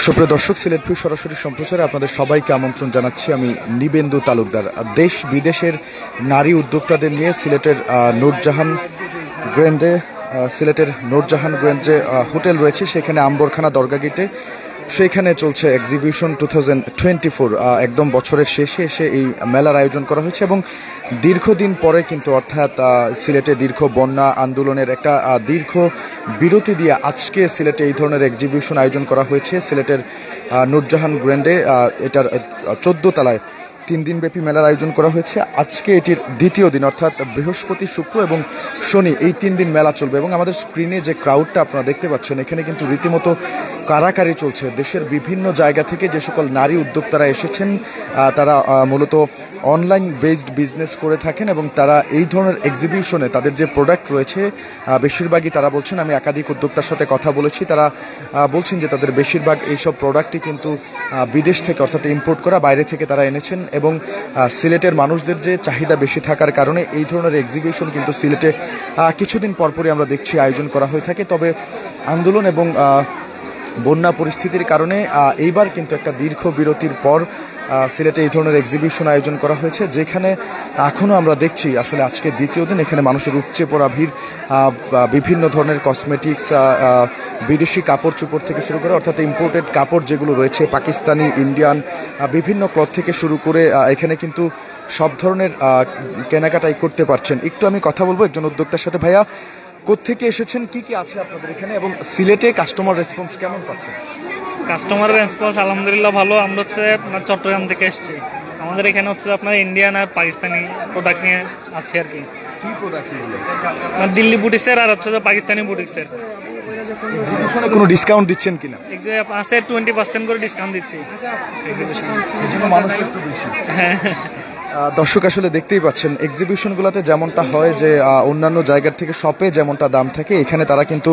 সুপ্রিয় দর্শক, সিলেট ভিউ সরাসরি সম্প্রচারে আপনাদের সবাইকে আমন্ত্রণ জানাচ্ছি। আমি নিবেন্দু তালুকদার। দেশ বিদেশের নারী উদ্যোক্তাদের নিয়ে সিলেটের নূরজাহান গ্র্যান্ডে হোটেল রয়েছে, সেখানে আম্বরখানা দরগা গেটে সেইখানে চলছে এক্সিবিশন 2024। একদম বছরের শেষে এসে এই মেলার আয়োজন করা হয়েছে এবং দীর্ঘদিন পরে কিন্তু, অর্থাৎ সিলেটে দীর্ঘ বন্যা আন্দোলনের একটা দীর্ঘ বিরতি দিয়ে আজকে সিলেটে এই ধরনের এক্সিবিশন আয়োজন করা হয়েছে সিলেটের নূরজাহান গ্র্যান্ডে। এটার 14 তলায় 3 দিনব্যাপী মেলার আয়োজন করা হয়েছে। আজকে এটির দ্বিতীয় দিন, অর্থাৎ বৃহস্পতি, শুক্র এবং শনি, এই 3 দিন মেলা চলবে। এবং আমাদের স্ক্রিনে যে ক্রাউডটা আপনারা দেখতে পাচ্ছেন, এখানে কিন্তু রীতিমতো কারাকারি চলছে। দেশের বিভিন্ন জায়গা থেকে যে সকল নারী উদ্যোক্তারা এসেছেন, তারা মূলত অনলাইন বেসড বিজনেস করে থাকেন এবং তারা এই ধরনের এক্সিবিশনে তাদের যে প্রোডাক্ট রয়েছে, বেশিরভাগই তারা বলছেন, আমি একাধিক উদ্যোক্তার সাথে কথা বলেছি, তারা বলছেন যে তাদের বেশিরভাগ এইসব প্রোডাক্টই কিন্তু বিদেশ থেকে, অর্থাৎ ইম্পোর্ট করা, বাইরে থেকে তারা এনেছেন। এবং সিলেটের মানুষদের যে চাহিদা বেশি থাকার কারণে এই ধরনের এক্সিবিশন কিন্তু সিলেটে কিছুদিন পরপরই আমরা দেখছি আয়োজন করা হয়ে থাকে। তবে আন্দোলন এবং বন্যা পরিস্থিতির কারণে এইবার কিন্তু একটা দীর্ঘ বিরতির পর সিলেটে এই ধরনের এক্সিবিশন আয়োজন করা হয়েছে, যেখানে এখনও আমরা দেখছি আসলে আজকে দ্বিতীয় দিন এখানে মানুষের উপচে পড়া ভিড়। বিভিন্ন ধরনের কসমেটিক্স, বিদেশি কাপড় চোপড় থেকে শুরু করে, অর্থাৎ ইম্পোর্টেড কাপড় যেগুলো রয়েছে, পাকিস্তানি, ইন্ডিয়ান, বিভিন্ন ক্লথ থেকে শুরু করে এখানে কিন্তু সব ধরনের কেনাকাটাই করতে পারছেন। একটু আমি কথা বলবো একজন উদ্যোক্তার সাথে। ভাইয়া, কোত্থেকে এসেছেন, কি কি আছে আপনাদের এখানে, এবং সিলেটে কাস্টমার রেসপন্স কেমন পাচ্ছেন? কাস্টমার রেসপন্স আলহামদুলিল্লাহ ভালো। আমরা হচ্ছে আপনার চট্টগ্রাম থেকে এসেছি। আমাদের এখানে হচ্ছে আপনার ইন্ডিয়ান আর পাকিস্তানি প্রোডাক্ট নিয়ে আছে আর কি। কি প্রোডাক্ট? দিল্লি বুটিক্সের আর হচ্ছে পাকিস্তানি বুটিক্সের। এক্সিবিশনে কোনো ডিসকাউন্ট দিচ্ছেন কিনা? আছে 20% করে ডিসকাউন্ট দিচ্ছি এক্সিবিশনে। মানুষ একটু বেশি। দর্শক, আসলে দেখতেই পাচ্ছেন এক্সিবিশনগুলোতে যেমনটা হয় যে অন্যান্য জায়গার থেকে শপে যেমনটা দাম থাকে, এখানে তারা কিন্তু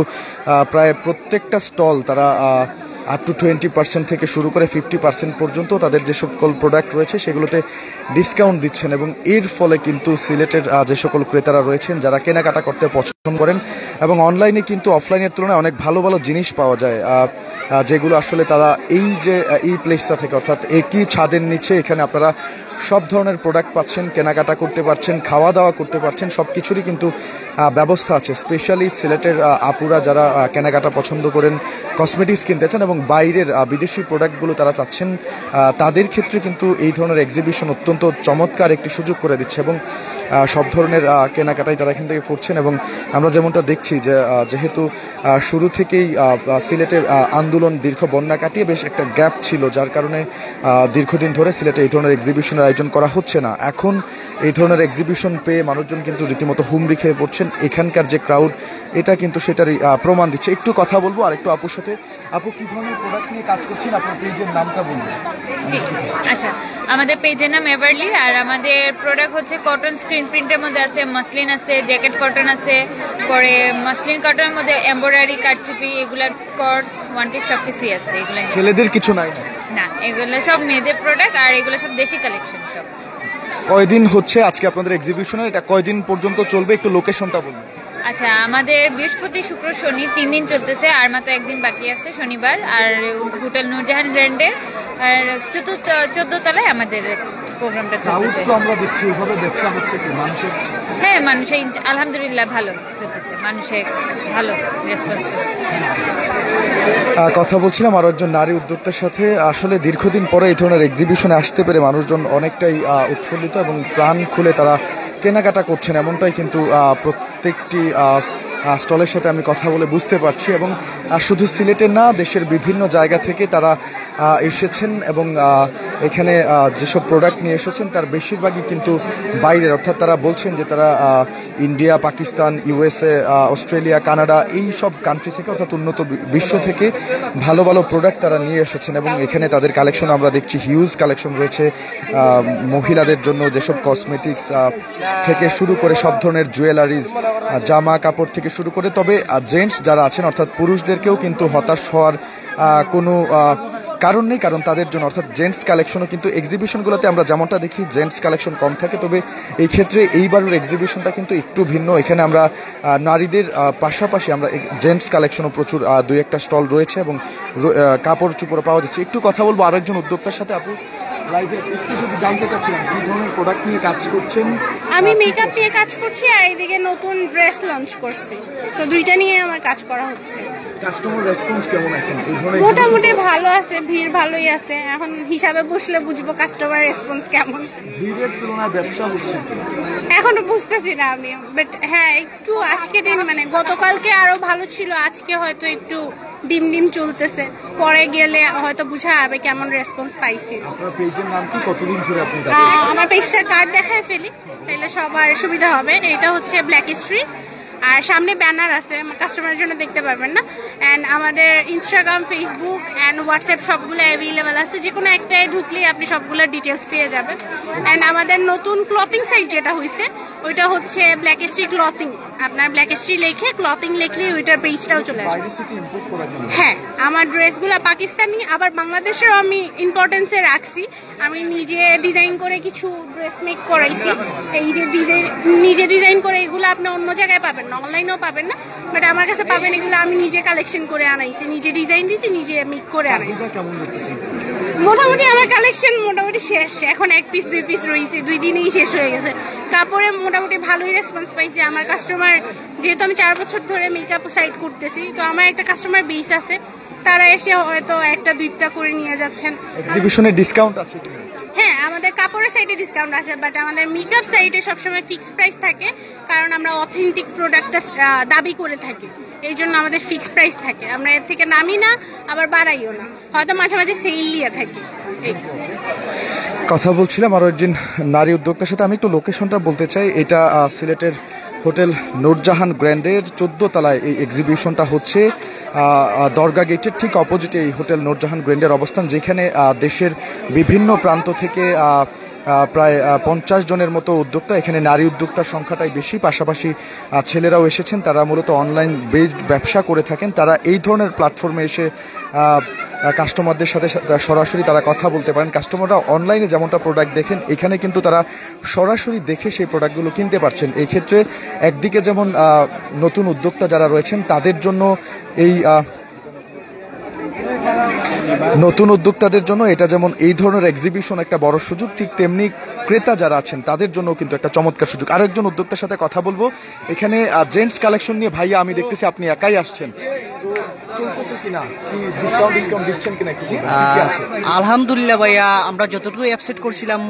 প্রায় প্রত্যেকটা স্টল তারা আপ টু 20% থেকে শুরু করে 50% পর্যন্ত তাদের যে সকল প্রোডাক্ট রয়েছে সেগুলোতে ডিসকাউন্ট দিচ্ছেন। এবং এর ফলে কিন্তু সিলেটের যে সকল ক্রেতারা রয়েছেন, যারা কেনাকাটা করতে পছন্দ করেন, এবং অনলাইনে কিন্তু অফলাইনের তুলনায় অনেক ভালো ভালো জিনিস পাওয়া যায়, যেগুলো আসলে তারা এই প্লেসটা থেকে, অর্থাৎ একই ছাদের নিচে এখানে আপনারা সব ধরনের প্রোডাক্ট পাচ্ছেন, কেনাকাটা করতে পারছেন, খাওয়া দাওয়া করতে পারছেন, সব কিছুরই কিন্তু ব্যবস্থা আছে। স্পেশালি সিলেটের আপুরা যারা কেনাকাটা পছন্দ করেন, কসমেটিক্স কিনতে চান এবং বাইরের বিদেশি প্রোডাক্টগুলো তারা চাচ্ছেন, তাদের ক্ষেত্রে কিন্তু এই ধরনের এক্সিবিশন অত্যন্ত চমৎকার একটি সুযোগ করে দিচ্ছে। এবং সব ধরনের কেনাকাটাই তারা এখান থেকে করছেন। এবং আমরা যেমনটা দেখছি যে যেহেতু শুরু থেকেই সিলেটের আন্দোলন, দীর্ঘ বন্যা কাটিয়ে বেশ একটা গ্যাপ ছিল, যার কারণে দীর্ঘদিন ধরে সিলেটে এই ধরনের এক্সিবিশনের আয়োজন করা হচ্ছে না। এখন এই ধরনের এক্সিবিশন পেয়ে মানুষজন কিন্তু রীতিমতো হুমড়ি খেয়ে পড়ছেন। এখানকার যে ক্রাউড, এটা কিন্তু সেটারই প্রমাণ দিচ্ছে। একটু কথা বলবো আর একটু আপুর সাথে। আপু, কি ধরনের প্রোডাক্ট নিয়ে কাজ করছেন? আপনার পেজের নামটা বলুন। জি, আচ্ছা, আমাদের পেজের নাম এভারলি, আর আমাদের প্রোডাক্ট হচ্ছে কটন স্ক্রিন প্রিন্টের মধ্যে আছে, মাসলিন আছে, জ্যাকেট কটন আছে, পরে মাসলিন কটনের মধ্যে এমব্রয়ডারি, কারচুপি, এগুলার কটস, ওয়ান পিস সব কিছুই আছে। এগুলো ছেলেদের কিছু নাই না, এগুলো সব মেয়েদের প্রোডাক্ট, আর এগুলো সব দেশি কালেকশন সব। কয়দিন হচ্ছে আজকে আপনাদের এক্সিবিশনে? এটা কয়দিন পর্যন্ত চলবে, একটু লোকেশনটা বলুন। আচ্ছা, আমাদের বৃহস্পতি, শুক্র, শনি 3 দিন চলতেছে, আর মাত্র একদিন বাকি আছে শনিবার। আর হোটেল নূরজাহান গ্র্যান্ডে আর 14 তলায় আমাদের প্রোগ্রামটা চলতেছে। আমরা দেখছি ওইভাবে ব্যবসা হচ্ছে কি মানুষের? হ্যাঁ, মানুষের আলহামদুলিল্লাহ ভালো চলতেছে, মানুষের ভালো রেসপন্স করে। কথা বলছিলাম আরও একজন নারী উদ্যোক্তার সাথে। আসলে দীর্ঘদিন পরে এই ধরনের এক্সিবিশনে আসতে পেরে মানুষজন অনেকটাই উৎফুল্লিত এবং প্রাণ খুলে তারা কেনাকাটা করছেন, এমনটাই কিন্তু প্রত্যেকটি স্টলের সাথে আমি কথা বলে বুঝতে পারছি। এবং শুধু সিলেটের না, দেশের বিভিন্ন জায়গা থেকে তারা এসেছেন এবং এখানে যেসব প্রোডাক্ট নিয়ে এসেছেন তার বেশিরভাগই কিন্তু বাইরের, অর্থাৎ তারা বলছেন যে তারা India, Pakistan, USA, Australia, Canada, এই সব কান্ট্রি থেকে, অর্থাৎ উন্নত বিশ্ব থেকে ভালো ভালো প্রোডাক্ট তারা নিয়ে এসেছেন। এবং এখানে তাদের কালেকশন আমরা দেখছি, হিউজ কালেকশন রয়েছে মহিলাদের জন্য, যেসব কসমেটিক্স থেকে শুরু করে সব ধরনের জুয়েলারিজ, জামা কাপড় থেকে শুরু করে। তবে জেন্টস যারা আছেন, অর্থাৎ পুরুষদেরকেও কিন্তু হতাশ হওয়ার কোনো কারণ নেই, কারণ তাদের জন্য অর্থাৎ জেন্টস কালেকশনও কিন্তু এক্সিবিশনগুলোতে আমরা যেমনটা দেখি জেন্টস কালেকশন কম থাকে, তবে এই ক্ষেত্রে এইবারের এক্সিবিশনটা কিন্তু একটু ভিন্ন। এখানে আমরা নারীদের পাশাপাশি আমরা জেন্টস কালেকশনও প্রচুর 2-1টা স্টল রয়েছে এবং কাপড় চোপড় পাওয়া যাচ্ছে। একটু কথা বলবো আরেকজন উদ্যোক্তার সাথে। আপু লাইভে একটু যদি জানতে চাচ্ছিলাম কি ধরনের প্রোডাক্ট নিয়ে কাজ করছেন? আমি মেকআপ নিয়ে কাজ করছি আর এইদিকে নতুন ড্রেস লঞ্চ করছি, তো দুইটা নিয়ে আমার কাজ করা হচ্ছে। কাস্টমার রেসপন্স কেমন এখন? মোটামুটি ভালো আছে, ভিড় ভালোই আছে। এখন হিসাবে বসলে বুঝবো কাস্টমার রেসপন্স কেমন। ভিড়ের তুলনায় ব্যবসা হচ্ছে এখনো বুঝতেছি না আমি, বাট হ্যাঁ একটু আজকে দিন মানে গতকালকে আরো ভালো ছিল, আজকে হয়তো একটু ডিম ডিম চলতেছে, পরে গেলে হয়তো বুঝা যাবে কেমন রেসপন্স পাইছি। আপনার পেজের নাম কি? কতদিন ধরে আপনি আমার পেজটার কার্ড দেখায় ফেলি, তাহলে সবার সুবিধা হবে। এটা হচ্ছে ব্ল্যাক হিস্ট্রি, আর সামনে ব্যানার আছে, কাস্টমারের জন্য দেখতে পারবেন না। অ্যান্ড আমাদের ইনস্টাগ্রাম, ফেসবুক অ্যান্ড হোয়াটসঅ্যাপ সবগুলো অ্যাভেলেবেল আছে, যে কোনো একটায় ঢুকলেই আপনি সবগুলো ডিটেলস পেয়ে যাবেন। অ্যান্ড আমাদের নতুন ক্লথিং সাইট যেটা হয়েছে ওইটা হচ্ছে ব্ল্যাক হিস্ট্রি ক্লথিং। আপনার ব্ল্যাক হিস্ট্রি লেখে ক্লথিং লিখলেই ওইটার পেজটাও চলে আসবে। হ্যাঁ, আমার ড্রেসগুলো পাকিস্তানি, আবার বাংলাদেশেরও আমি ইম্পর্টেন্সে রাখছি। আমি নিজে ডিজাইন করে কিছু ড্রেস মেক করাইছি। এই যে নিজে ডিজাইন করে এগুলো আপনি অন্য জায়গায় পাবেন না, অনলাইনেও পাবেন না, বাট আমার কাছে পাবেন। এগুলো আমি নিজে কালেকশন করে আনাইছি, নিজে ডিজাইন দিয়েছি, নিজে মেক করে আনাইছি। মোটামুটি আমার কালেকশন মোটামুটি শেষ, এখন 1 পিস 2 পিস রয়েছে, 2 দিনেই শেষ হয়ে গেছে। কাপড়ে মোটামুটি ভালোই রেসপন্স পাইছি। আমার কাস্টমার, যেহেতু আমি 4 বছর ধরে মেকআপ সাইট করতেছি, তো আমার একটা কাস্টমার বেস আছে, তারা এসে হয়তো 1টা-2টা করে নিয়ে যাচ্ছেন। এক্সিবিশনে ডিসকাউন্ট আছে? হ্যাঁ, আমাদের কাপড়ের সাইটে ডিসকাউন্ট আছে, বাট আমাদের মেকআপ সাইটে সবসময় ফিক্সড প্রাইস থাকে, কারণ আমরা অথেন্টিক প্রোডাক্টটা দাবি করে থাকি। এই জন্য আমাদের ফিক্সড প্রাইস থাকে, আমরা এর থেকে নামি না আবার বাড়াইও না, হয়তো মাঝে মাঝে সেল দিয়ে থাকি। কথা বলছিলাম আরো একজন নারী উদ্যোক্তার সাথে। আমি একটু লোকেশনটা বলতে চাই। এটা সিলেটের হোটেল নূরজাহান গ্র্যান্ডের 14 তলায় এই এক্সিবিশনটা হচ্ছে। দরগা গেটের ঠিক অপোজিটে এই হোটেল নূরজাহান গ্র্যান্ডের অবস্থান, যেখানে দেশের বিভিন্ন প্রান্ত থেকে প্রায় 50 জনের মতো উদ্যোক্তা। এখানে নারী উদ্যোক্তার সংখ্যাটাই বেশি, পাশাপাশি ছেলেরাও এসেছেন। তারা মূলত অনলাইন বেসড ব্যবসা করে থাকেন। তারা এই ধরনের প্ল্যাটফর্মে এসে কাস্টমারদের সাথে সরাসরি তারা কথা বলতে পারেন। কাস্টমাররা অনলাইনে যেমনটা প্রোডাক্ট দেখেন, এখানে কিন্তু তারা সরাসরি দেখে সেই প্রোডাক্টগুলো কিনতে পারছেন। এই ক্ষেত্রে একদিকে যেমন নতুন উদ্যোক্তা যারা রয়েছেন তাদের জন্য এই নতুন উদ্যোক্তাদের জন্য এটা যেমন এই ধরনের এক্সিবিশন একটা বড় সুযোগ, ঠিক তেমনি ক্রেতা যারা আছেন তাদের জন্য কিন্তু একটা চমৎকার সুযোগ। আরেকজন উদ্যোক্তার সাথে কথা বলবো। এখানে জেন্টস কালেকশন নিয়ে ভাইয়া আমি দেখতেছি আপনি একাই আসছেন, আলহামদুলিল্লাহ ভাইয়া, আমরা যতটুকু অ্যাপসেট করছিলাম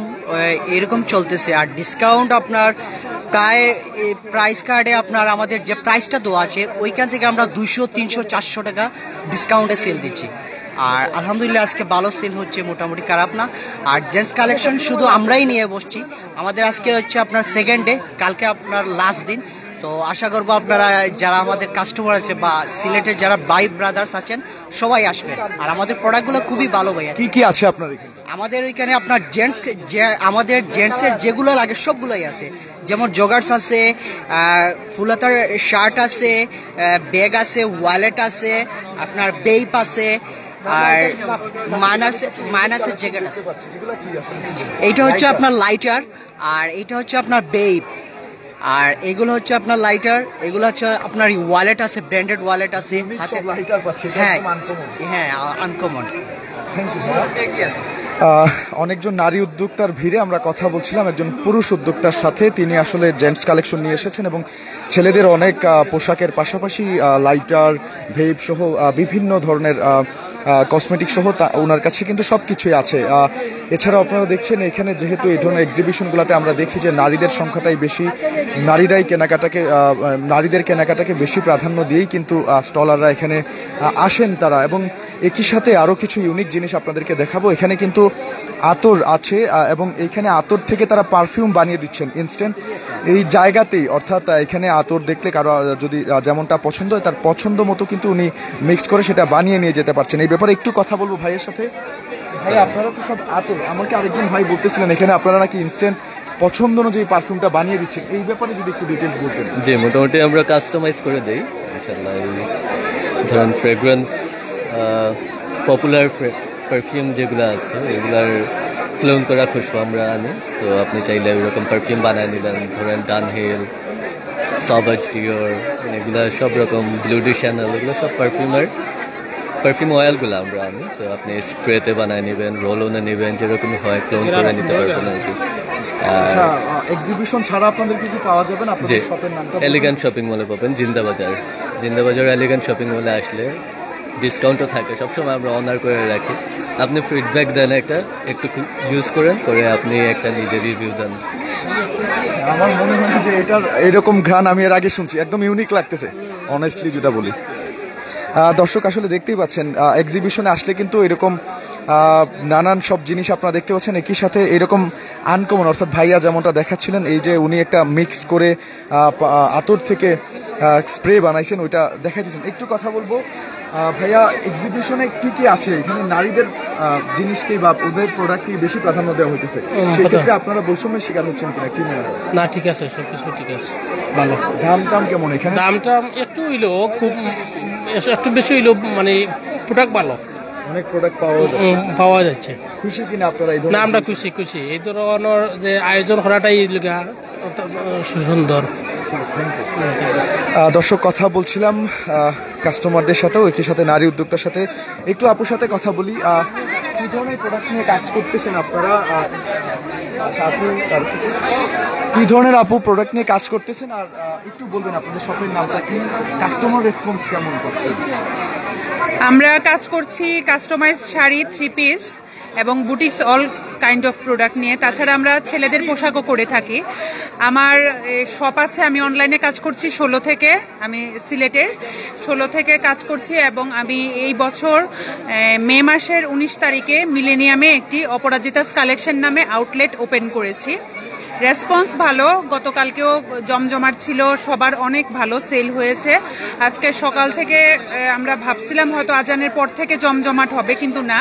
এরকম চলতেছে। আর ডিসকাউন্ট আপনার প্রায় প্রাইস কার্ডে আপনার আমাদের যে প্রাইসটা দেওয়া আছে ওইখান থেকে আমরা 200, 300, 400 টাকা ডিসকাউন্টে সেল দিচ্ছি। আর আলহামদুলিল্লাহ আজকে ভালো সেল হচ্ছে, মোটামুটি খারাপ না। আর জেন্টস কালেকশন শুধু আমরাই নিয়ে বসছি। আমাদের আজকে হচ্ছে আপনার 2nd ডে, কালকে আপনার লাস্ট দিন। তো আশা করবো আপনারা যারা আমাদের কাস্টমার আছে বা সিলেটের যারা ভাই ব্রাদার্স আছেন সবাই আসবেন। আর আমাদের প্রোডাক্টগুলো খুবই ভালো ভাইয়া। কি কি আছে আপনার এখানে? আমাদের ওইখানে আপনার আমাদের জেন্টসের যেগুলো লাগে সবগুলোই আছে, যেমন জগার্স আছে, ফুলাতার শার্ট আছে, ব্যাগ আছে, ওয়ালেট আছে, আপনার বেইপ আছে, আর মাইনাসের জ্যাকেট আছে। এইটা হচ্ছে আপনার লাইটার, আর এইটা হচ্ছে আপনার বেইপ, আর এগুলো হচ্ছে আপনার লাইটার, এগুলো হচ্ছে আপনার ওয়ালেট আছে, ব্র্যান্ডেড ওয়ালেট আছে হাতে। হ্যাঁ হ্যাঁ, আনকমন। অনেকজন নারী উদ্যোক্তার ভিড়ে আমরা কথা বলছিলাম একজন পুরুষ উদ্যোক্তার সাথে। তিনি আসলে জেন্টস কালেকশন নিয়ে এসেছেন এবং ছেলেদের অনেক পোশাকের পাশাপাশি লাইটার, ভেপ সহ বিভিন্ন ধরনের কসমেটিক সহ ওনার কাছে কিন্তু সব কিছুই আছে। এছাড়াও আপনারা দেখছেন এখানে যেহেতু এই ধরনের এক্সিবিশনগুলোতে আমরা দেখি যে নারীদের সংখ্যাটাই বেশি, নারীদের কেনাকাটাকে বেশি প্রাধান্য দিয়েই কিন্তু স্টলাররা এখানে আসেন তারা। এবং একই সাথে আরও কিছু ইউনিক জিনিস আপনাদেরকে দেখাবো। এখানে কিন্তু আতর আছে এবং এইখানে আতর থেকে তারা পারফিউম বানিয়ে দিচ্ছেন ইনস্ট্যান্ট এই জায়গাতেই। অর্থাৎ এখানে আতর দেখলে কারো যদি যেমনটা পছন্দ হয় তার পছন্দ মতো কিন্তু উনি মিক্স করে সেটা বানিয়ে নিয়ে যেতে পারছেন। এই ব্যাপারে একটু কথা বলবো ভাইয়ের সাথে। ভাই, আপনারা তো সব আতর, আমাকে আরেকজন ভাই বলতেছিলেন এখানে আপনারা নাকি ইনস্ট্যান্ট পছন্দ অনুযায়ী পারফিউমটা বানিয়ে দিচ্ছেন, এই ব্যাপারে যদি একটু ডিটেলস বলতেন। জি, মোটামুটি আমরা কাস্টমাইজ করে দেই ইনশাআল্লাহ। ধরেন ফ্রেগ্রেন্স, পপুলার পারফিউম যেগুলো আছে এগুলার ক্লোন করা খুশবু আমরা আনি। তো আপনি চাইলে ওইরকম পারফিউম বানায় নিলেন, ধরেন ডানহিল, সবাজ ডিওর, এগুলা সব রকম ব্লুডি শ্যানেল, এগুলো সব পারফিউম অয়েলগুলো আমরা আনি। তো আপনি স্প্রেতে বানায় নেবেন, রোলনে নেবেন, যেরকম হয় ক্লোন করে নিতে পারবেন আর কি। আচ্ছা, এক্সিবিশন ছাড়া আপনাদের কি পাওয়া যাবে না? আপনাদের শপের নামটা এলিগেন্ট শপিং মলে পাবেন, জিন্দাবাজার এলিগেন্ট শপিং মলে আসলে ডিসকাউন্টও থাকে সবসময়, আমরা অনার করে রাখি। আপনি ফিডব্যাক দেন, একটু ইউজ করেন, করে আপনি একটা নিজে রিভিউ দেন। আমার মনে হয় যে এটার এরকম ঘ্রাণ আমি এর আগে শুনছি, একদম ইউনিক লাগতেছে অনেস্টলি যেটা বলি। দর্শক আসলে দেখতেই পাচ্ছেন এক্সিবিশনে আসলে কিন্তু এরকম নানান সব জিনিস আপনারা দেখতে পাচ্ছেন, একই সাথে এরকম আনকমন, অর্থাৎ ভাইয়া যেমনটা দেখাচ্ছিলেন, এই যে উনি একটা মিক্স করে আতর থেকে স্প্রে বানাইছেন, ওইটা দেখাই দিচ্ছেন। একটু কথা বলবো ভাইয়া, এক্সিবিশনে কি কি আছে? এখানে নারীদের জিনিসকে বা ওদের প্রোডাক্টকে বেশি প্রাধান্য দেওয়া হইতেছে, সেক্ষেত্রে আপনারা বৈষম্যের শিকার হচ্ছেন কিনা, কি মনে হয়? না, ঠিক আছে, সবকিছু ঠিক আছে, ভালো। দাম কেমন এখানে? দামটা একটু হইলো, খুব একটু বেশি হইলো, মানে প্রোডাক্ট ভালো, অনেক প্রোডাক্ট পাওয়া যাচ্ছে। খুশি কিনা আপনারা? না, আমরা খুশি। এই ধরনের যে আয়োজন করাটাই সুন্দর। দর্শক, কথা বলছিলাম কাস্টমারদের সাথেও, একই সাথে নারী উদ্যোক্তার সাথে। একটু আপুর সাথে কথা বলি, কি ধরনের প্রোডাক্ট নিয়ে কাজ করতেছেন আপনারা? আচ্ছা আপু, কি ধরনের প্রোডাক্ট নিয়ে কাজ করতেছেন, আর একটু বলবেন আপনাদের শপের নামটা কি, কাস্টমার রেসপন্স কেমন করছেন? আমরা কাজ করছি কাস্টমাইজ শাড়ি, 3 পিস এবং boutiques, all kind of product নিয়ে। তাছাড়া আমরা ছেলেদের পোশাকও করে থাকি। আমার শপ আছে, আমি অনলাইনে কাজ করছি 16 থেকে, আমি সিলেটের 16 থেকে কাজ করছি, এবং আমি এই বছর মে মাসের 19 তারিখে মিলেনিয়ামে একটি অপরাজিতাস কালেকশন নামে আউটলেট ওপেন করেছি। রেসপন্স ভালো, গতকালকেও জমজমাট ছিল, সবার অনেক ভালো সেল হয়েছে। আজকে সকাল থেকে আমরা ভাবছিলাম হয়তো আজানের পর থেকে জমজমাট হবে, কিন্তু না,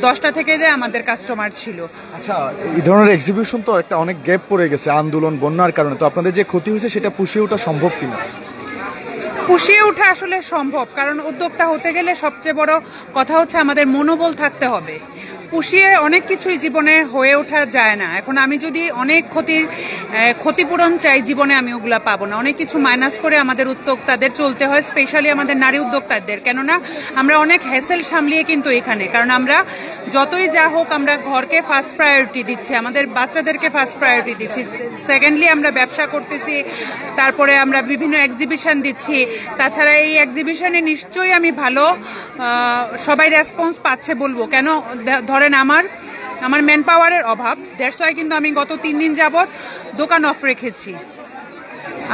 10টা থেকে আমাদের কাস্টমার ছিল। আচ্ছা, এই ধরনের এক্সিবিশন তো একটা অনেক গ্যাপ পড়ে গেছে আন্দোলন, বন্যার কারণে, তো আপনাদের যে ক্ষতি হয়েছে সেটা পুষিয়ে ওঠা সম্ভব কিনা? পুষিয়ে ওঠা আসলে সম্ভব, কারণ উদ্যোক্তা হতে গেলে সবচেয়ে বড় কথা হচ্ছে আমাদের মনোবল থাকতে হবে। পুষিয়ে অনেক কিছুই জীবনে হয়ে ওঠা যায় না। এখন আমি যদি অনেক ক্ষতিপূরণ চাই জীবনে, আমি ওগুলা পাবো না। অনেক কিছু মাইনাস করে আমাদের উদ্যোক্তাদের চলতে হয়, স্পেশালি আমাদের নারী উদ্যোক্তাদের। কেননা আমরা অনেক হ্যাসেল সামলিয়ে কিন্তু এখানে, কারণ আমরা যতই যা হোক আমরা ঘরকে ফার্স্ট প্রায়োরিটি দিচ্ছি, আমাদের বাচ্চাদেরকে ফার্স্ট প্রায়োরিটি দিচ্ছি, সেকেন্ডলি আমরা ব্যবসা করতেছি, তারপরে আমরা বিভিন্ন এক্সিবিশন দিচ্ছি। তাছাড়া এই এক্সিবিশনে নিশ্চয়ই আমি ভালো সবাই রেসপন্স পাচ্ছে বলবো। কেন, ধরেন আমার ম্যান পাওয়ারের অভাব, দ্যাটস ওয়াই কিন্তু আমি গত 3 দিন যাবত দোকান অফ রেখেছি।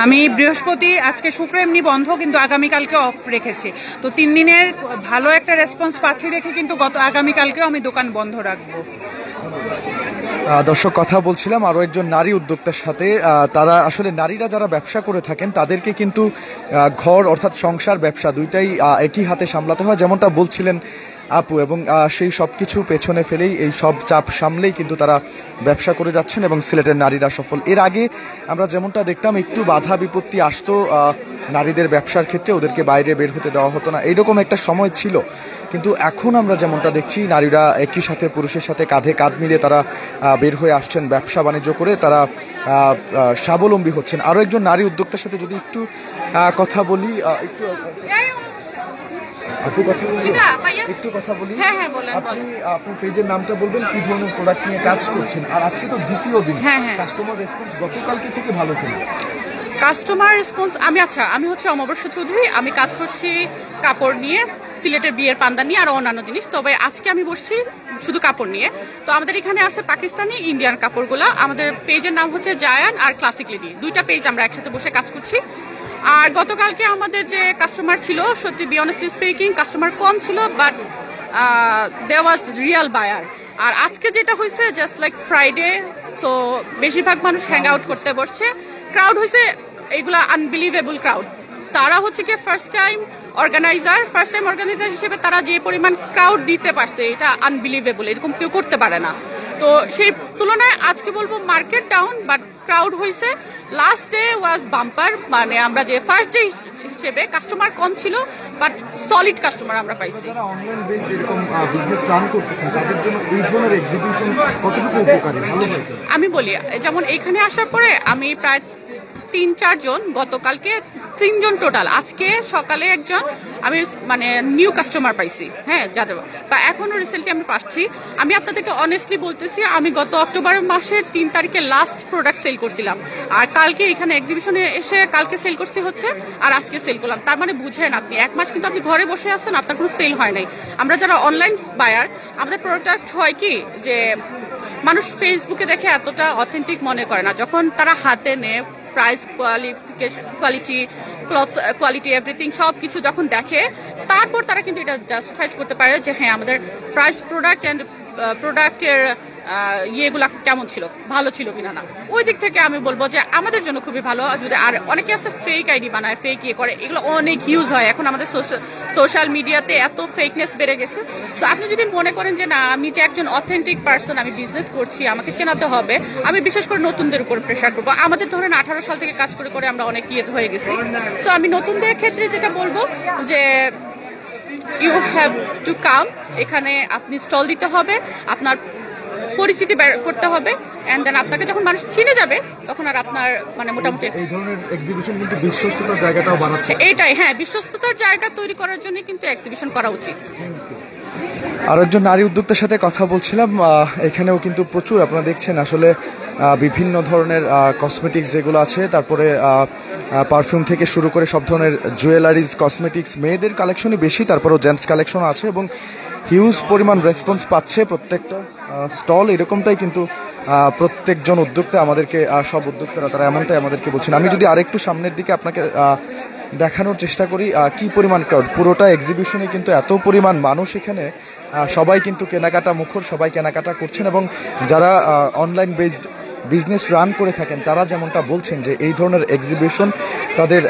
আমি বৃহস্পতি, আজকে শুক্র এমনি বন্ধ, কিন্তু আগামীকালকে অফ রেখেছি। তো 3 দিনের ভালো একটা রেসপন্স পাচ্ছি দেখে কিন্তু আগামীকালকেও আমি দোকান বন্ধ রাখবো। দর্শক, কথা বলছিলাম আরো একজন নারী উদ্যোক্তার সাথে। তারা আসলে নারীরা যারা ব্যবসা করে থাকেন তাদেরকে কিন্তু ঘর অর্থাৎ সংসার, ব্যবসা দুইটাই একই হাতে সামলাতে হয়, যেমনটা বলছিলেন আপু, এবং সেই সব কিছু পেছনে ফেলেই, এই সব চাপ সামলেই কিন্তু তারা ব্যবসা করে যাচ্ছেন, এবং সিলেটের নারীরা সফল। এর আগে আমরা যেমনটা দেখতাম একটু বাধা বিপত্তি আসতো নারীদের ব্যবসার ক্ষেত্রে, ওদেরকে বাইরে বের হতে দেওয়া হতো না, এইরকম একটা সময় ছিল। কিন্তু এখন আমরা যেমনটা দেখছি নারীরা একই সাথে পুরুষের সাথে কাঁধে কাঁধ মিলিয়ে তারা বের হয়ে আসছেন, ব্যবসা বাণিজ্য করে তারা স্বাবলম্বী হচ্ছেন। আরো একজন নারী উদ্যোক্তার সাথে যদি একটু কথা বলি, একটু কথা বলি। আপনি আপনার পেজের নামটা বলবেন, কি ধরনের প্রোডাক্ট নিয়ে কাজ করছেন, আর আজকে তো দ্বিতীয় দিন, কাস্টমার রেসপন্স গতকালকে থেকে ভালো কিনা? কাস্টমার রেসপন্স, আমি হচ্ছে অমাবস্যা চৌধুরী, আমি কাজ করছি কাপড় নিয়ে, সিলেটের বিয়ের পান্ডা নিয়ে আর অন্যান্য জিনিস। তবে আজকে আমি বসছি শুধু কাপড় নিয়ে। তো আমাদের এখানে আছে পাকিস্তানি, ইন্ডিয়ান কাপড়গুলো। আমাদের পেজের নাম হচ্ছে জায়ান আর ক্লাসিক লেডি, 2টা পেজ আমরা একসাথে বসে কাজ করছি। আর গতকালকে আমাদের যে কাস্টমার ছিল, সত্যি বি অনেস্টলি স্পিকিং কাস্টমার কম ছিল, but there was real buyer. আর আজকে যেটা হয়েছে জাস্ট লাইক ফ্রাইডে, সো বেশিরভাগ মানুষ হ্যাং আউট করতে বসছে। ক্রাউড হয়েছে এগুলা আনবিলিভেবল ক্রাউড। তারা হচ্ছে কি ফার্স্ট টাইম অর্গানাইজার হিসেবে তারা যে পরিমাণ ক্রাউড দিতে পারছে, এটা আনবিলিভেবল, এরকম কেউ করতে পারে না। তো সেই তুলনায় আজকে বলবো মার্কেট ডাউন, বাট ক্রাউড হয়েছে। লাস্ট ডে ওয়াজ বাম্পার, মানে আমরা যে ফার্স্ট ডে হিসেবে কাস্টমার কম ছিল, বাট সলিড কাস্টমার আমরা পাইছি। যারা অনলাইন বেসড এরকম বিজনেস রান করতেছেন তাদের জন্য এই ধরনের এক্সিবিশন কতটুকু উপকারী? ভালো হয়? আমি বলি, যেমন এখানে আসার পরে আমি প্রায় 3-4 জন, গতকালকে 3 জন টোটাল, আজকে সকালে একজন আমি মানে নিউ কাস্টমার পাইছি। হ্যাঁ, যাদের বা এখনো রিসেন্টলি আমি পাচ্ছি। আমি আপনাদেরকে অনেস্টলি বলতেছি, আমি গত অক্টোবর মাসের 3 তারিখে লাস্ট প্রোডাক্ট সেল করছিলাম, আর কালকে এখানে এক্সিবিশনে এসে কালকে সেল করছি হচ্ছে, আর আজকে সেল করলাম। তার মানে বুঝেন আপনি 1 মাস কিন্তু আপনি ঘরে বসে আছেন, আপনার কোনো সেল হয় নাই। আমরা যারা অনলাইন বায়ার, আমাদের প্রোডাক্ট হয় কি যে মানুষ ফেসবুকে দেখে এতটা অথেন্টিক মনে করে না, যখন তারা হাতে নেয় price, quality, cloth quality, everything সব কিছু যখন দেখে, তারপর তারা কিন্তু এটা জাস্টিফাই করতে পারে যে হ্যাঁ আমাদের প্রাইস, প্রোডাক্ট অ্যান্ড প্রোডাক্টের ইয়েগুলা কেমন ছিল, ভালো ছিল কিনা না। ওই দিক থেকে আমি বলবো যে আমাদের জন্য খুবই ভালো। যদি আর অনেকে আছে ফেক আইডি বানায়, ফেক ইয়ে করে, এগুলো অনেক ইউজ হয় এখন আমাদের সোশ্যাল মিডিয়াতে, এত ফেকনেস বেড়ে গেছে। সো আপনি যদি মনে করেন যে না, আমি যে একজন অথেন্টিক পার্সন, আমি বিজনেস করছি, আমাকে চেনাতে হবে, আমি বিশেষ করে নতুনদের উপর প্রেশার করবো। আমাদের ধরেন 18 সাল থেকে কাজ করে করে আমরা অনেক ইয়ে হয়ে গেছি। সো আমি নতুনদের ক্ষেত্রে যেটা বলবো যে ইউ হ্যাভ টু কাম, এখানে আপনি স্টল দিতে হবে, আপনার পরিচিতি বের করতে হবে, এন্ড দেন আপনাকে যখন মানুষ চিনে যাবে তখন আর আপনার মানে মোটামুটি এই ধরনের এক্সিবিশন কিন্তু বিশ্বস্ততার জায়গাটাও বানাচ্ছে। এইটাই, হ্যাঁ, বিশ্বস্ততার জায়গা তৈরি করার জন্য কিন্তু এক্সিবিশন করা উচিত। আর একজন নারী উদ্যোক্তার সাথে কথা বলছিলাম, এখানেও কিন্তু প্রচুর আপনারা দেখছেন আসলে বিভিন্ন ধরনের কসমেটিক্স যেগুলো আছে, তারপরে পারফিউম থেকে শুরু করে সব ধরনের জুয়েলারিজ, কসমেটিক্স, মেয়েদের কালেকশনই বেশি, তারপরেও জেন্টস কালেকশন আছে এবং হিউজ পরিমাণ রেসপন্স পাচ্ছে প্রত্যেকটা স্টল। এরকমটাই কিন্তু প্রত্যেকজন উদ্যোক্তা আমাদেরকে, সব উদ্যোক্তারা তারা এমনটাই আমাদেরকে বলছেন। আমি যদি আরেকটু সামনের দিকে আপনাকে দেখানোর চেষ্টা করি কি পরিমাণ ক্রাউড, পুরোটা এক্সিবিশনে কিন্তু এত পরিমাণ মানুষ, এখানে সবাই কিন্তু কেনাকাটা মুখর, সবাই কেনাকাটা করছেন এবং যারা অনলাইন বেসড বিজনেস রান করে থাকেন তারা যেমনটা বলছেন যে এই ধরনের এক্সিবিশন তাদের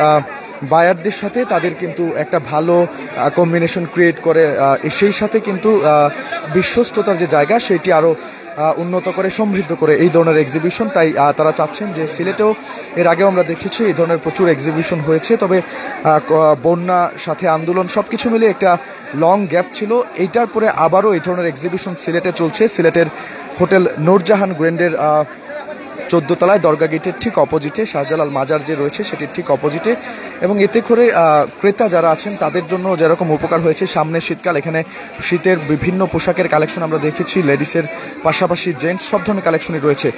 বায়ারদের সাথে তাদের কিন্তু একটা ভালো কম্বিনেশন ক্রিয়েট করে, সেই সাথে কিন্তু বিশ্বস্ততার যে জায়গা সেটি আরও উন্নত করে, সমৃদ্ধ করে এই ধরনের এক্সিবিশন। তাই তারা চাচ্ছেন যে সিলেটেও এর আগেও আমরা দেখেছি এই ধরনের প্রচুর এক্সিবিশন হয়েছে, তবে বন্যা সাথে আন্দোলন সব কিছু মিলে একটা লং গ্যাপ ছিল। এইটার পরে আবারও এই ধরনের এক্সিবিশন সিলেটে চলছে। সিলেটের হোটেল নূরজাহান গ্র্যান্ডের 14 তলায় দরগা গেটের ঠিক অপোজিটে, শাহজালাল মাজার যে রয়েছে সেটির ঠিক অপোজিটে, এবং এতে করে ক্রেতা যারা আছেন তাদের জন্য যেরকম উপকার হয়েছে। সামনে শীতকাল, এখানে শীতের বিভিন্ন পোশাকের কালেকশন আমরা দেখেছি, লেডিসের পাশাপাশি জেন্টস সব ধরনের কালেকশনই রয়েছে।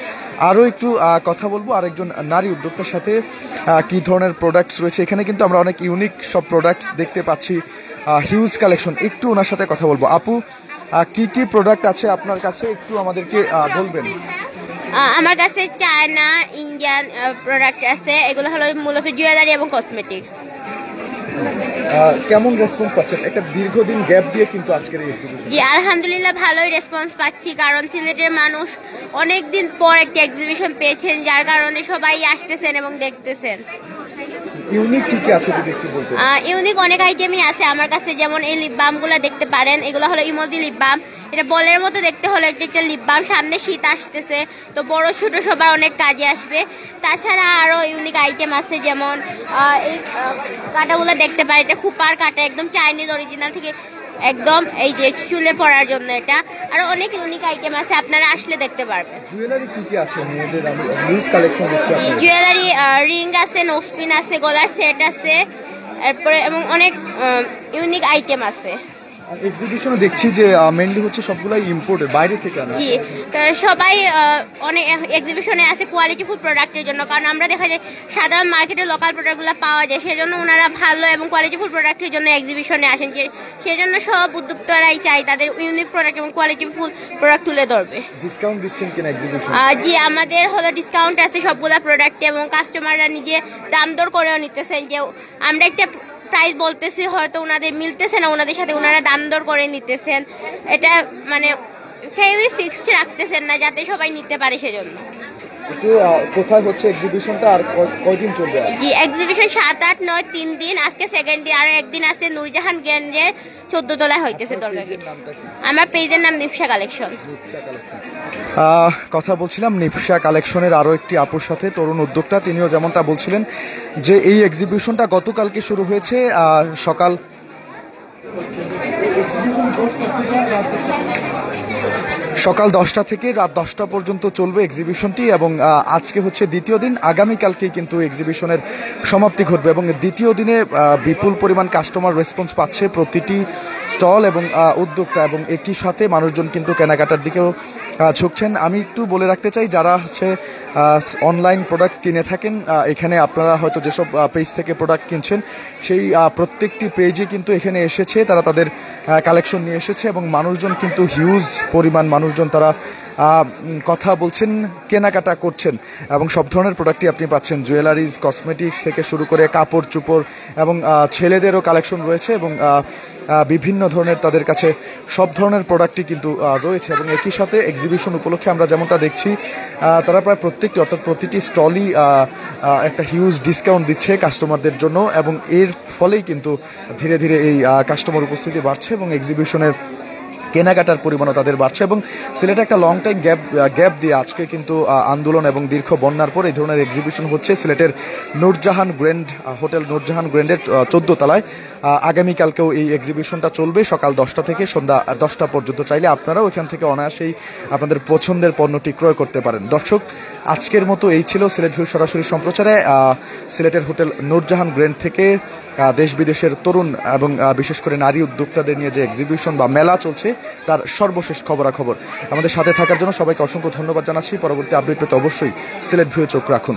আরও একটু কথা বলবো আরেকজন নারী উদ্যোক্তার সাথে, কি ধরনের প্রোডাক্টস রয়েছে এখানে। কিন্তু আমরা অনেক ইউনিক সব প্রোডাক্টস দেখতে পাচ্ছি, হিউজ কালেকশন। একটু ওনার সাথে কথা বলবো। আপু, কি কি প্রোডাক্ট আছে আপনার কাছে একটু আমাদেরকে বলবেন? আমার কাছে চায়না, ইন্ডিয়ান প্রোডাক্ট আছে, এগুলো হলো মূলত জুয়েলারি এবং কসমেটিক্স। কেমন রেসপন্স পাচ্ছেন একটা দীর্ঘদিন গ্যাপ দিয়ে কিন্তু আজকের এই এক্সিবিশন? জি, আলহামদুলিল্লাহ ভালোই রেসপন্স পাচ্ছি, কারণ সিলেটের মানুষ অনেকদিন পর একটা এক্সিবিশন পেয়েছেন, যার কারণে সবাই আসতেছেন এবং দেখতেছেন। ইউনিক কি কি আছে যদি একটু বলতেন? ইউনিক অনেক আইটেমই আছে আমার কাছে, যেমন এই লিপ বামগুলো দেখতে পারেন, এগুলো হলো ইমোজি লিপ বাম। এটা বলের মতো দেখতে হলো একটা লিপ বাম। সামনে শীত আসতেছে, তো বড় ছোট সবার অনেক কাজে আসবে। তাছাড়া আরো ইউনিক আইটেম আছে, যেমন এই কাঁটাগুলো দেখতে পারেন, এটা খুপার কাঁটা, একদম চাইনিজ অরিজিনাল থেকে একদম এই যে চুলে পরার জন্য। এটা আরো অনেক ইউনিক আইটেম আছে, আপনারা আসলে দেখতে পারবেন। জুয়েলারি কি কি আছে মেয়েদের? আমি নিউজ কালেকশন দেখছি। জুয়েলারি রিং আছে, নোজপিন আছে, গলার সেট আছে, এরপরে এবং অনেক ইউনিক আইটেম আছে। এক্সিবিশনে দেখছি যে মেইনলি হচ্ছে সবগুলাই ইম্পোর্টেড, বাইরে থেকে আনা। জি, সবাই অনেক এক্সিবিশনে আছে কোয়ালিটিফুল প্রোডাক্টের জন্য, কারণ আমরা দেখা যায় সাধারণ মার্কেটে লোকাল প্রোডাক্টগুলো পাওয়া যায়, সেজন্য ওনারা ভালো এবং কোয়ালিটিফুল প্রোডাক্টের জন্য এক্সিবিশনে আসেন। সেজন্য সব উদ্যোক্তারাই চাই তাদের ইউনিক প্রোডাক্ট এবং কোয়ালিটিফুল প্রোডাক্ট তুলে ধরবে। ডিসকাউন্ট দিচ্ছেন কিনা এক্সিবিশনে? জি, আমাদের হলো ডিসকাউন্ট আছে সবগুলা প্রোডাক্টে, এবং কাস্টমাররা নিজে দাম দর করেও নিতেছেন। যে আমরা একটা প্রাইস বলতেছি, হয়তো ওনাদের মিলতেছে না, ওনাদের সাথে ওনারা দাম দর করে নিতেছেন। এটা মানে কেউই ফিক্সড রাখতেছেন না, যাতে সবাই নিতে পারে, সেজন্য। কোথায় হচ্ছে এক্সিবিশনটা আর কয়দিন চলবে? জি, এক্সিবিশন 7, 8, 9 3 দিন, আজকে সেকেন্ড ডে, আরো একদিন আছে নূরজাহান গ্র্যান্ডের 14 তলায় হইতেছে দরগা গেট। আমার পেজের নাম নিপসা কালেকশন। কথা বলছিলাম নিপসা কালেকশনের আরো একটি আপুর সাথে, তরুণ উদ্যোক্তা। তিনিও যেমনটা বলছিলেন যে এই এক্সিবিশনটা গতকালকে শুরু হয়েছে সকাল 10টা থেকে রাত 10টা পর্যন্ত চলবে এক্সিবিশনটি এবং আজকে হচ্ছে দ্বিতীয় দিন। আগামীকালকেই কিন্তু এক্সিবিশনের সমাপ্তি ঘটবে এবং দ্বিতীয় দিনে বিপুল পরিমাণ কাস্টমার রেসপন্স পাচ্ছে প্রতিটি স্টল এবং উদ্যোক্তা, এবং একই সাথে মানুষজন কিন্তু কেনাকাটার দিকেও ঝুঁকছেন। আমি একটু বলে রাখতে চাই, যারা হচ্ছে অনলাইন প্রোডাক্ট কিনে থাকেন, এখানে আপনারা হয়তো যেসব পেজ থেকে প্রোডাক্ট কিনছেন সেই প্রত্যেকটি পেজে কিন্তু এখানে এসেছে, তারা তাদের কালেকশন নিয়ে এসেছে এবং মানুষজন কিন্তু হিউজ পরিমাণ মানুষজন তারা কথা বলছেন, কেনাকাটা করছেন এবং সব ধরনের প্রোডাক্টই আপনি পাচ্ছেন। জুয়েলারিজ, কসমেটিক্স থেকে শুরু করে কাপড় চোপড় এবং ছেলেদেরও কালেকশন রয়েছে এবং বিভিন্ন ধরনের তাদের কাছে সব ধরনের প্রোডাক্টই কিন্তু রয়েছে। এবং একই সাথে এক্সিবিশন উপলক্ষে আমরা যেমনটা দেখছি, তারা প্রায় প্রত্যেকটি অর্থাৎ প্রতিটি স্টলই একটা হিউজ ডিসকাউন্ট দিচ্ছে কাস্টমারদের জন্য এবং এর ফলেই কিন্তু ধীরে ধীরে এই কাস্টমার উপস্থিতি বাড়ছে এবং এক্সিবিশনের কেনাকাটার পরিমাণও তাদের বাড়ছে। এবং সিলেটে একটা লং টাইম গ্যাপ দিয়ে আজকে কিন্তু আন্দোলন এবং দীর্ঘ বন্যার পর এই ধরনের এক্সিবিশন হচ্ছে সিলেটের নূরজাহান গ্র্যান্ড হোটেল নূরজাহান গ্র্যান্ডের 14 তলায়। আগামীকালকেও এই এক্সিবিশনটা চলবে সকাল 10টা থেকে সন্ধ্যা 10টা পর্যন্ত। চাইলে আপনারাও এখান থেকে অনায়াসেই আপনাদের পছন্দের পণ্যটি ক্রয় করতে পারেন। দর্শক, আজকের মতো এই ছিল সিলেট ভিউ সরাসরি সম্প্রচারে সিলেটের হোটেল নূরজাহান গ্র্যান্ড থেকে দেশ বিদেশের তরুণ এবং বিশেষ করে নারী উদ্যোক্তাদের নিয়ে যে এক্সিবিশন বা মেলা চলছে তার সর্বশেষ খবরাখবর। আমাদের সাথে থাকার জন্য সবাইকে অসংখ্য ধন্যবাদ জানাচ্ছি। পরবর্তী আপডেট পেতে অবশ্যই সিলেট ভিউ চোখ রাখুন।